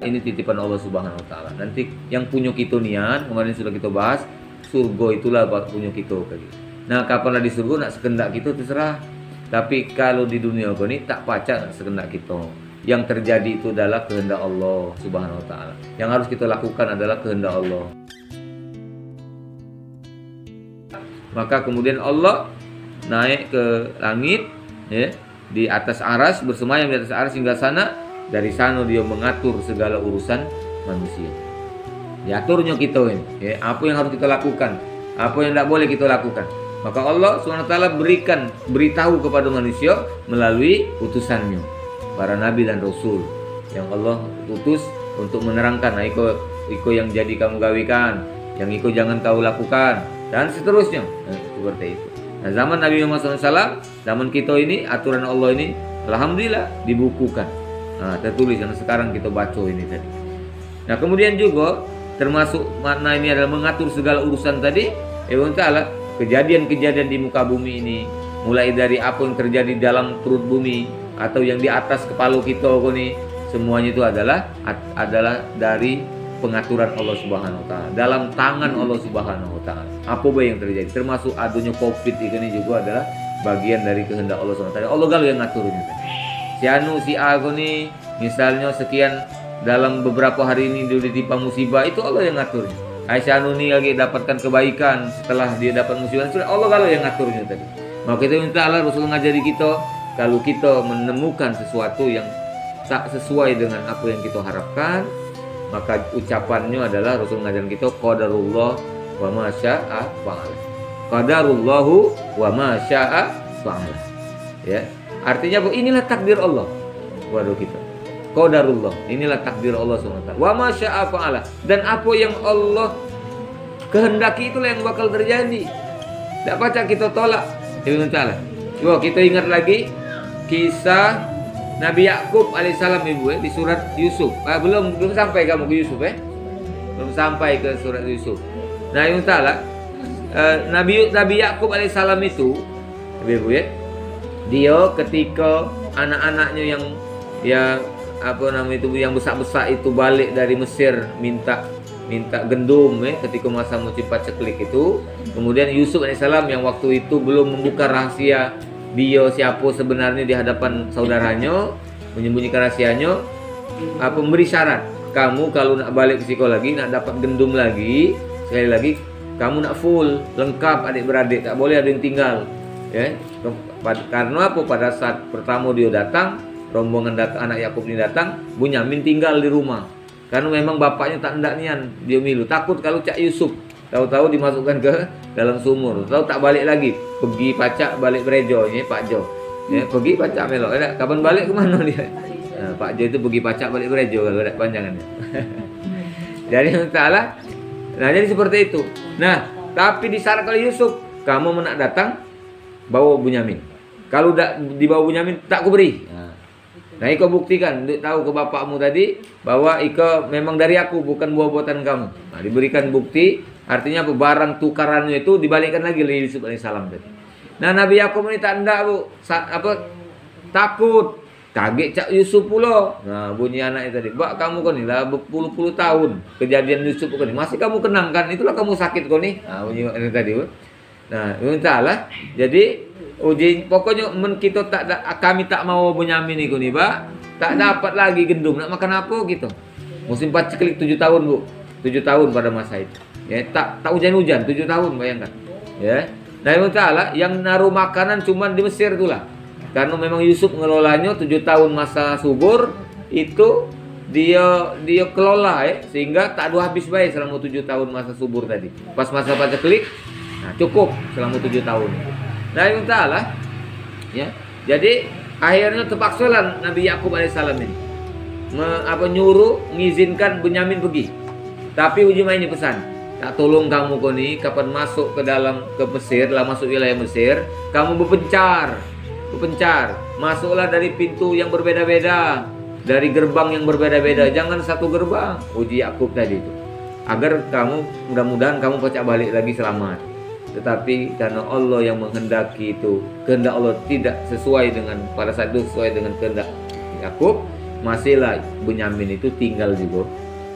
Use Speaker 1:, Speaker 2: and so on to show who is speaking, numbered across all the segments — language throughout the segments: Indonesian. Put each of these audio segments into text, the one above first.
Speaker 1: Ini titipan Allah Subhanahu wa taala. Nanti yang punya kita nian, kemarin sudah kita bahas, surga itulah punya kita kali. Nah, kapan di surga nak sekendak kita terserah. Tapi kalau di dunia ini tak pacak nak sekendak kita. Yang terjadi itu adalah kehendak Allah Subhanahu wa taala. Yang harus kita lakukan adalah kehendak Allah. Maka kemudian Allah naik ke langit, ya, di atas aras, bersemayam di atas aras hingga sana. Dari sana dia mengatur segala urusan manusia. Diaturnya kita ini, ya, apa yang harus kita lakukan, apa yang tidak boleh kita lakukan. Maka Allah SWT beritahu kepada manusia melalui utusannya, para nabi dan rasul yang Allah utus untuk menerangkan. Nah, iko yang jadi kamu gawikan, yang iko jangan kau lakukan, dan seterusnya. Nah, seperti itu. Nah, zaman Nabi Muhammad SAW, zaman kita ini, aturan Allah ini alhamdulillah dibukukan. Nah, tertulis yang sekarang kita baca ini tadi. Nah, kemudian juga termasuk makna ini adalah mengatur segala urusan tadi. Ta'ala, kejadian-kejadian di muka bumi ini, mulai dari apa yang terjadi dalam perut bumi atau yang di atas kepala kita ini, semuanya itu adalah dari pengaturan Allah Subhanahu wa taala, dalam tangan Allah Subhanahu wa taala. Apa yang terjadi, termasuk adanya Covid ini juga adalah bagian dari kehendak Allah Subhanahu wa taala. Allah galau yang ngaturnya tadi. Si anu si A ini misalnya sekian dalam beberapa hari ini dia ditimpa musibah, itu Allah yang ngaturnya. Si anu ini lagi dapatkan kebaikan setelah dia dapat musibah, sudah Allah kalau yang ngaturnya tadi. Maka kita minta Allah Rasul ngajari kita, kalau kita menemukan sesuatu yang tak sesuai dengan apa yang kita harapkan, maka ucapannya adalah Rasul ngajarin kita qadarullah wa ma syaa fa'ala. Qadarullahu wa ma syaa fa'ala. Ya. Artinya inilah takdir Allah. Waduh kita. Qadarullah, inilah takdir Allah SWT. Wa ma syaa fa'ala. Dan apa yang Allah kehendaki itulah yang bakal terjadi. Tak pacak kita tolak. Ibnu Ta'ala. Coba kita ingat lagi kisah Nabi Yakub alaihissalam ibu di surat Yusuf. Belum sampai kamu ke Yusuf belum sampai ke surat Yusuf. Nah, Ibnu Ta'ala, Nabi Yakub alaihissalam itu ibu dia ketika anak-anaknya yang besar-besar itu balik dari Mesir minta gendum ketika masa musim paceklik itu. Kemudian Yusuf alaihissalam yang waktu itu belum membuka rahasia dia siapa sebenarnya di hadapan saudaranya, menyembunyikan rahasianya, memberi syarat, kamu kalau nak balik ke sekolah lagi, nak dapat gendum lagi, sekali lagi kamu nak full lengkap adik-beradik, tak boleh ada yang tinggal, ya. Karena apa? Pada saat pertama dia datang, rombongan anak Yakub ini datang, Bunyamin tinggal di rumah. Karena memang bapaknya tak hendak nian, dia milu, takut kalau Cak Yusuf tahu-tahu dimasukkan ke dalam sumur, tahu tak balik lagi, pergi pacak balik berejo, ya Pak Jo, ya, pergi pacak melok, kapan balik ke mana dia? Nah, Pak Jo itu pergi pacak balik berejo kalau ada panjangannya. Jadi Ta'ala, nah jadi seperti itu. Nah, tapi disyarat oleh Yusuf, kamu menak datang bawa Bunyamin. Kalau dibawa Bunyamin tak ku beri. Nah, iko buktikan, tahu ke bapakmu tadi bahwa iko memang dari aku, bukan buah-buatan kamu. Nah, diberikan bukti, artinya apa? Barang tukarannya itu dibalikkan lagi oleh Yusuf alaihissalam tadi. Nah, Nabi Yakub ini tak hendak takut, kaget Cak Yusuf pula. Nah, bunyi anaknya tadi, "Bak, kamu kan nih lah berpuluh-puluh tahun kejadian Yusuf kan nih, masih kamu kenang kan? Itulah kamu sakit kau nih." Nah, bunyi ini tadi. Nah, entahlah. Jadi uji pokoknya kita kami tak mau Bunyamin iku nih, Pak. Tak dapat lagi gendum. Nak makan apa gitu. Musim paceklik 7 tahun, Bu. 7 tahun pada masa itu. Ya, tak hujan-hujan 7 tahun, bayangkan. Ya. Nah, Ta'ala yang naruh makanan cuman di Mesir itulah. Karena memang Yusuf ngelolanya 7 tahun masa subur itu dia kelola ya, sehingga tak ada habis baik selama 7 tahun masa subur tadi. Pas masa paceklik, nah cukup selama 7 tahun. Nah, Ta'ala ya. Jadi akhirnya terpaksa lah Nabi Yakub alaihissalam ini nyuruh mengizinkan Bunyamin pergi. Tapi Ujima ini pesan, tak tolong kamu kau nih kapan masuk ke Mesir, lah masuk wilayah Mesir, kamu berpencar, masuklah dari pintu yang berbeda-beda, dari gerbang yang berbeda-beda, jangan satu gerbang. Uji Yakub tadi itu, agar kamu mudah-mudahan kamu pacak balik lagi selamat. Tetapi karena Allah yang menghendaki itu, kehendak Allah tidak sesuai dengan pada saat itu sesuai dengan kehendak Yakub, masihlah Bunyamin itu tinggal juga.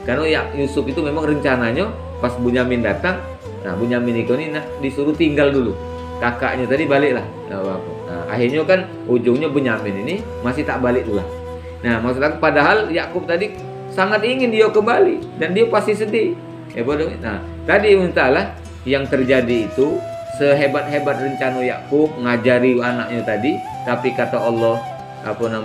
Speaker 1: Karena ya Yusuf itu memang rencananya pas Bunyamin datang, nah Bunyamin itu nih disuruh tinggal dulu. Kakaknya tadi baliklah. Nah, akhirnya kan ujungnya Bunyamin ini masih tak balik pula. Nah, maksudnya padahal Yakub tadi sangat ingin dia kembali dan dia pasti sedih. Ya bodoh. Nah, tadi entahlah yang terjadi itu sehebat-hebat rencana Yakub ngajari anaknya tadi, tapi kata Allah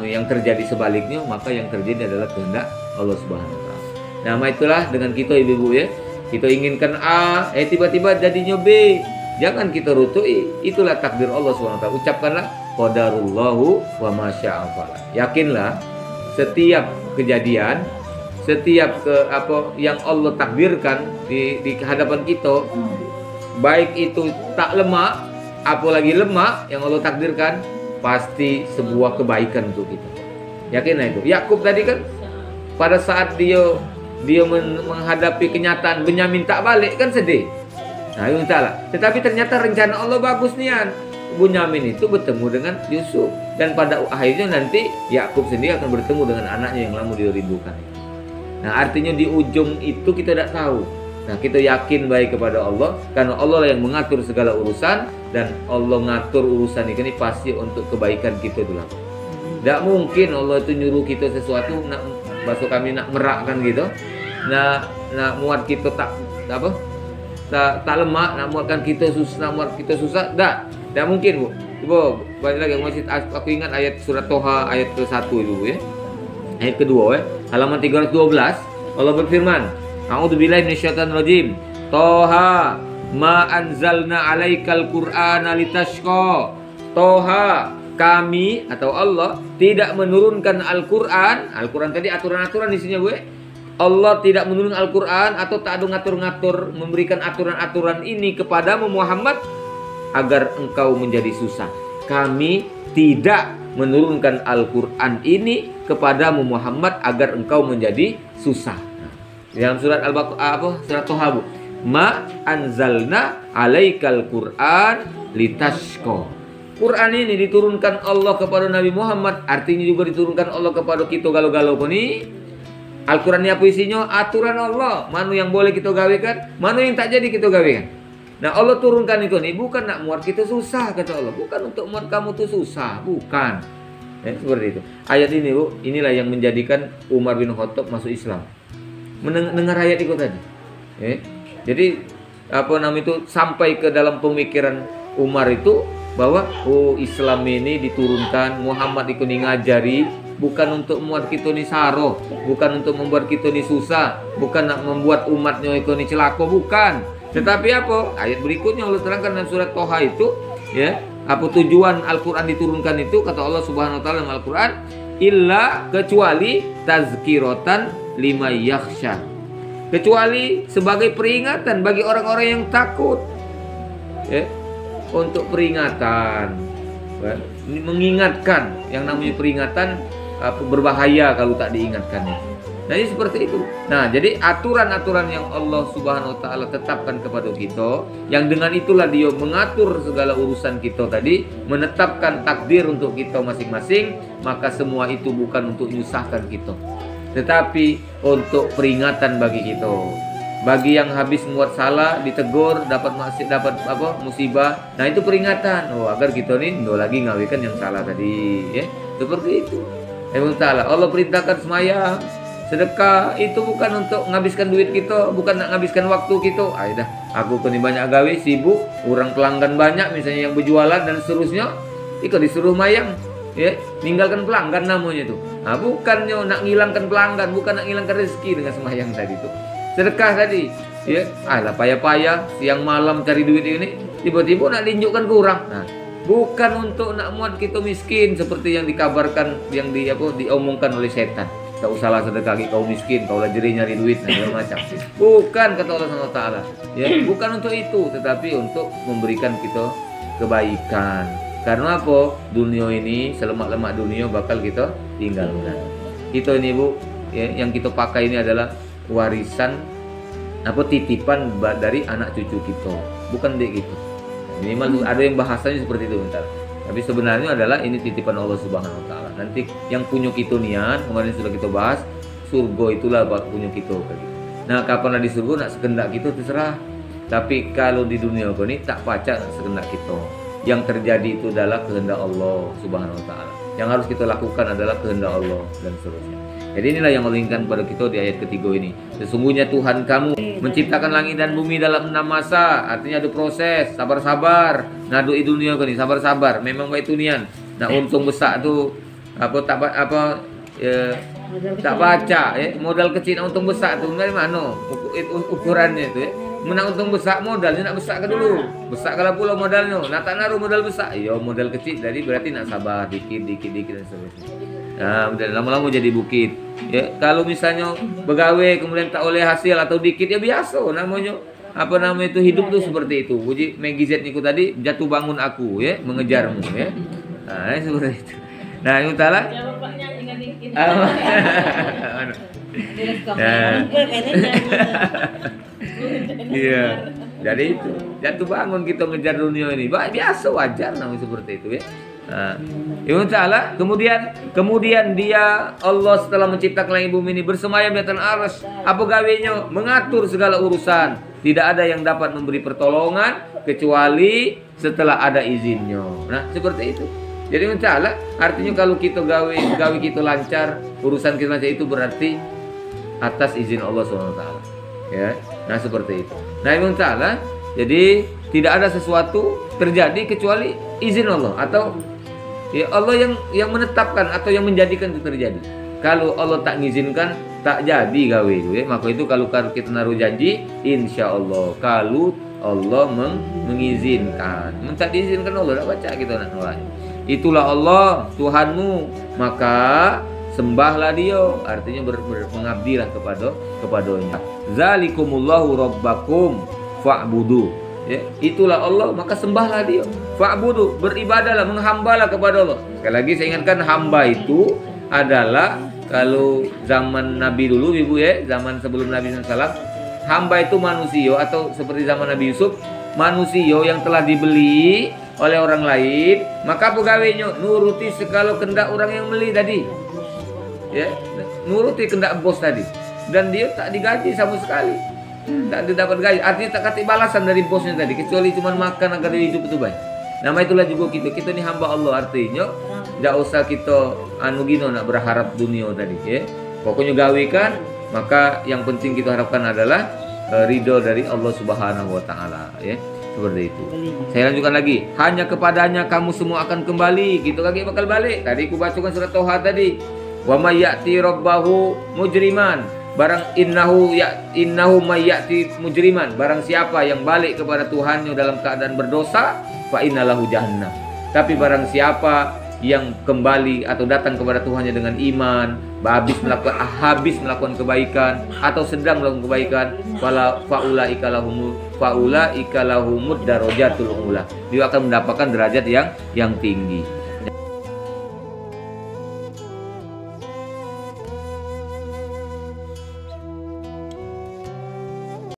Speaker 1: yang terjadi sebaliknya, maka yang terjadi adalah kehendak Allah Subhanahu wa taala. Nah, itulah dengan kita ibu-ibu ya. Kita inginkan A, tiba-tiba jadinya B. Jangan kita rutui, itulah takdir Allah Subhanahu wa taala. Ucapkanlah qadarullahu wa ma syaa fa'al. Yakinlah setiap kejadian, setiap yang Allah takdirkan di hadapan kita, baik itu tak lemah, apalagi lemah yang Allah takdirkan, pasti sebuah kebaikan untuk kita. Yakinlah itu. Yakub tadi kan pada saat dia menghadapi kenyataan Bunyamin tak balik kan sedih. Nah, itu entahlah. Tetapi ternyata rencana Allah bagus nian. Bunyamin itu bertemu dengan Yusuf dan pada akhirnya nanti Yakub sendiri akan bertemu dengan anaknya yang lama dia rindukan. Nah, artinya di ujung itu kita tidak tahu. Nah, kita yakin baik kepada Allah karena Allah lah yang mengatur segala urusan dan Allah ngatur urusan ini pasti untuk kebaikan kita dulu. Tidak mungkin Allah itu nyuruh kita sesuatu bahasa kami nak merakkan gitu. Nak muat kita tak lemah, nak muatkan kita susah, tidak mungkin bu. Coba balik lagi masih aku ingat ayat surat Toha ayat ke-1 itu ya. Ayat kedua ya, halaman 312 Allah berfirman, A'udzubillahi minasyaitonir rajim. Toha ma anzalna 'alaikal qur'ana litashqa. Toha, kami atau Allah tidak menurunkan Al-Qur'an. Al-Qur'an tadi aturan-aturan di sini gue. Allah tidak menurunkan Al-Qur'an atau tak ada ngatur-ngatur memberikan aturan-aturan ini kepadamu Muhammad agar engkau menjadi susah. Kami tidak menurunkan Al-Qur'an ini kepadamu Muhammad agar engkau menjadi susah. Dalam surat Al-Baqarah surat Toha bu. Ma anzalna 'alaikal Qur'an litashqa. Quran ini diturunkan Allah kepada Nabi Muhammad, artinya juga diturunkan Allah kepada kita galau-galau ini. Al-Quran ini apa isinya? Aturan Allah. Mana yang boleh kita gawekan, mana yang tak jadi kita gawekan. Nah, Allah turunkan itu nih bukan nak muat kita susah kata Allah, bukan untuk muat kamu tuh susah, bukan. Seperti itu. Ayat ini bu, inilah yang menjadikan Umar bin Khattab masuk Islam. Mendengar ayat itu tadi. Jadi itu sampai ke dalam pemikiran Umar itu bahwa Islam ini diturunkan, Muhammad itu ngajari bukan untuk membuat kita ni saroh, bukan untuk membuat kita ni susah, bukan nak membuat umatnya itu ni celaka, bukan. Tetapi apa? Ayat berikutnya Allah terangkan dalam surat Toha itu, ya, apa tujuan Al-Quran diturunkan itu kata Allah Subhanahu Wa Taala dalam Al-Quran, illa kecuali tazkiratan lima yakhsha, kecuali sebagai peringatan bagi orang-orang yang takut, ya, untuk peringatan, ya, mengingatkan. Yang namanya peringatan berbahaya kalau tak diingatkan. Nah, ini seperti itu. Nah, jadi aturan-aturan yang Allah Subhanahu Wa Taala tetapkan kepada kita, yang dengan itulah Dia mengatur segala urusan kita tadi, menetapkan takdir untuk kita masing-masing, maka semua itu bukan untuk menyusahkan kita, tetapi untuk peringatan bagi kita. Bagi yang habis membuat salah ditegur, dapat musibah. Nah, itu peringatan. Agar kita nih nggak lagi ngawikan yang salah tadi, ya. Seperti itu. Allah perintahkan semayang, sedekah, itu bukan untuk menghabiskan duit kita, bukan nak menghabiskan waktu kita. Dah, aku kini banyak gawe, sibuk, orang pelanggan banyak, misalnya yang berjualan dan seterusnya, itu disuruh mayang, ya, tinggalkan pelanggan namanya itu. Nah, bukannya nak ngilangkan pelanggan, bukan nak ngilangkan rezeki dengan semayang tadi itu. Sedekah tadi, ya, lah payah-payah siang malam cari duit ini, tiba-tiba nak tunjukkan ke orang. Nah, bukan untuk nak muat kita miskin seperti yang dikabarkan, yang diomongkan oleh setan. Tak usahlah sedekah kau miskin, kau lah jeri nyari duit dan macam. Bukan kata Allah Subhanahu Wa Taala. Ya, bukan untuk itu, tetapi untuk memberikan kita kebaikan. Karena apa? Dunia ini, selemak-lemak dunia bakal kita tinggalkan. Kita ini bu, ya, yang kita pakai ini adalah warisan titipan dari anak cucu kita, bukan dek gitu. Minimal ada yang bahasanya seperti itu bentar. Tapi sebenarnya adalah ini titipan Allah Subhanahu wa taala. Nanti yang punya itu nian, kemarin sudah kita bahas, surga itulah punya kita gitu. Nah, kapan di surga nak sekendak kita terserah. Tapi kalau di dunia ini tak pacak nak sekendak kita. Yang terjadi itu adalah kehendak Allah Subhanahu wa taala. Yang harus kita lakukan adalah kehendak Allah dan seterusnya. Jadi inilah yang Allah inginkan pada kita di ayat ketiga ini. Sesungguhnya Tuhan kamu menciptakan langit dan bumi dalam 6 masa. Artinya ada proses, sabar-sabar. Nah, di dunia kan sabar-sabar. Memang baik tunian. Nah, untung besar tu tak baca modal kecil nak untung besar tu dari mana ukurannya tu Menang untung besar modalnya nak besar ke dulu. Besar kalau pula modalnya. Nak tak naruh modal besar. Ya modal kecil jadi berarti nak sabar dikit dan seterusnya. Nah, lama-lama jadi bukit. Ya, kalau misalnya begawe kemudian tak oleh hasil atau dikit ya biasa namanya. Apa namanya itu hidup tuh seperti itu. Uji Megizet niku tadi jatuh bangun aku ya, mengejarmu ya. Nah, seperti itu. Nah, yang taala iya. Jadi itu jatuh bangun kita ngejar dunia ini. Biasa wajar namanya seperti itu ya. Nah, Ibnu Ta'ala kemudian dia Allah setelah menciptakan langit bumi ini bersemayam di atas arsy. Apa gawenya? Mengatur segala urusan. Tidak ada yang dapat memberi pertolongan kecuali setelah ada izinnya. Nah, seperti itu. Jadi Ibnu Ta'ala artinya kalau kita gawe kita lancar, urusan kita lancar itu berarti atas izin Allah SWT. Ya. Nah, seperti itu. Nah, Ibnu Ta'ala jadi tidak ada sesuatu terjadi kecuali izin Allah atau ya Allah yang menetapkan atau yang menjadikan itu terjadi. Kalau Allah tak mengizinkan tak jadi gawe itu ya. Maka itu kalau kita naruh janji insya Allah kalau Allah mengizinkan. Minta diizinkan Allah tak baca kita nak nolak. Itulah Allah Tuhanmu, maka sembahlah Dia, artinya mengabdilah kepadanya. Zalikumullahu rabbakum fa'budu. Ya, itulah Allah, maka sembahlah Dia. Fa'budu, beribadahlah, menghambalah kepada Allah. Sekali lagi saya ingatkan hamba itu adalah kalau zaman Nabi dulu Ibu ya, zaman sebelum Nabi SAW, hamba itu manusia atau seperti zaman Nabi Yusuf, manusia yang telah dibeli oleh orang lain, maka pegawainya nuruti segala kehendak orang yang beli tadi. Ya, nuruti kehendak bos tadi. Dan dia tak digaji sama sekali. Tak dapat gaji, artinya tak kata balasan dari bosnya tadi kecuali cuma makan agar dia hidup itu baik. Nama itulah juga kita ni hamba Allah, artinya tidak usah kita nak berharap dunia tadi ya. Pokoknya gawekan, maka yang penting kita harapkan adalah ridho dari Allah Subhanahu wa taala ya. Seperti itu. Saya lanjutkan lagi. Hanya kepadanya kamu semua akan kembali. Gitu lagi bakal balik. Tadi aku bacakan surat Toha tadi. Wa may ya'ti rabbahu mujriman. Barang innahu may ya'ti mujriman. Barang siapa yang balik kepada Tuhannya dalam keadaan berdosa, fa innalahu jahannam. Tapi barang siapa yang kembali atau datang kepada Tuhannya dengan iman, habis melakukan kebaikan atau sedang melakukan kebaikan, faulaika lahumud darajatul ula. Dia akan mendapatkan derajat yang tinggi.